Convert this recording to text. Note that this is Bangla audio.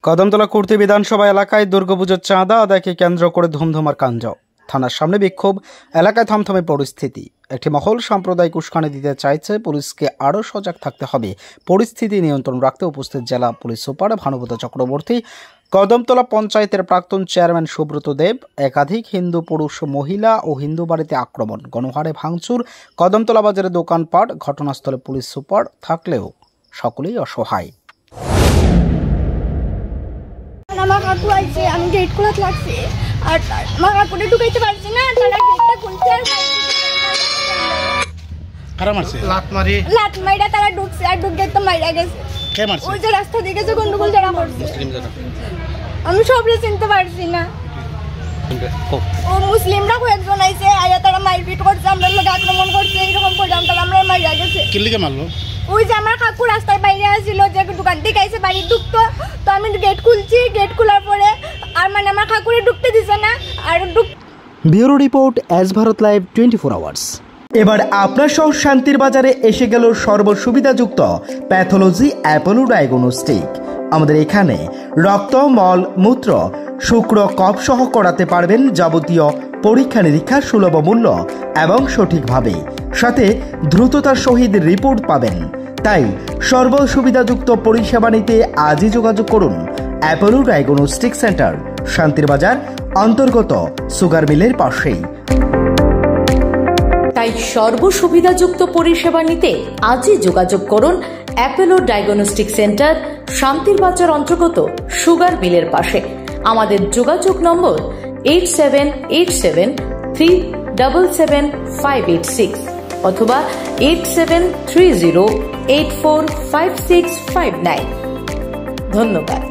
কদমতলা কুর্তি বিধানসভা এলাকায় দুর্গাপুজোর চাঁদা আদায়কে কেন্দ্র করে ধুমধুমার কাণ্ড। থানার সামনে বিক্ষোভ, এলাকায় থমথমে পরিস্থিতি। একটি মহল সাম্প্রদায়িক উস্কানি দিতে চাইছে, পুলিশকে আরও সজাগ থাকতে হবে। পরিস্থিতি নিয়ন্ত্রণ রাখতে উপস্থিত জেলা পুলিশ সুপার ভানুব্রত চক্রবর্তী, কদমতলা পঞ্চায়েতের প্রাক্তন চেয়ারম্যান সুব্রত দেব, একাধিক হিন্দু পুরুষ মহিলা ও হিন্দু বাড়িতে আক্রমণ, গণহারে ভাঙচুর, কদমতলা বাজারে দোকানপাট। ঘটনাস্থলে পুলিশ সুপার থাকলেও সকলেই অসহায়। আমার কাকু আইছে, আমি গেট খোলাতে লাগছে আর আমার কাকুরে ঢুকাইতে পারছি না। তারা গেটটা খুলতে আর কারা মারছে? লাত মাইরা তারা ঢুকছে আর ঢুকে তো মাইরা গেছে। কে মারছে? ওই যে রাস্তা দিকে যে গন্ডগোল যারা করছে, আমি সবরে চিনতে পারছি না। ও মুসলিমরা কয়েকজন আইছে, আয়া তারা মারপিট করছে, আমরা লোক আক্রমণ করছে, এইরকম করে আমরা মাইরা গেছে। কি লিগে মারলো? ওই যে আমার কাকু রাস্তার বাইরে আসছিল, যে দোকান থেকে আইসে বাড়ি ঢুকতো, তো আমি গেট খুলছি। গেট খোলার পরে আর আমার কাকুরে ঢুকতে দিছে না। আর bureau report, S Bharat live 24 hours. এবার আপনার সহ শান্তির বাজারে এসে গেল সর্বসুবিধাযুক্ত প্যাথোলজি অ্যাপোলো ডায়াগনস্টিক। আমাদের এখানে রক্ত, মল, মূত্র, শুক্র, কফ সহ করাতে পারবেন যাবতীয় পরীক্ষা নিরীক্ষা সুলভ মূল্য এবং সঠিকভাবে, সাথে দ্রুততার সহিত রিপোর্ট পাবেন। তাই সর্বসুবিধাযুক্ত পরিষেবা নিতে আজই যোগাযোগ করুন অ্যাপোলো ডায়াগনস্টিক সেন্টার, শান্তির বাজার অন্তর্গত সুগার মিলের পাশেই। তাই সর্বসুবিধাযুক্ত পরিষেবা নিতে আজই যোগাযোগ করুন অ্যাপোলো ডায়াগনস্টিক সেন্টার, শান্তির বাজার অন্তর্গত সুগার মিলের পাশে। আমাদের যোগাযোগ নম্বর 8787377586 অথবা 8730845659। ধন্যবাদ।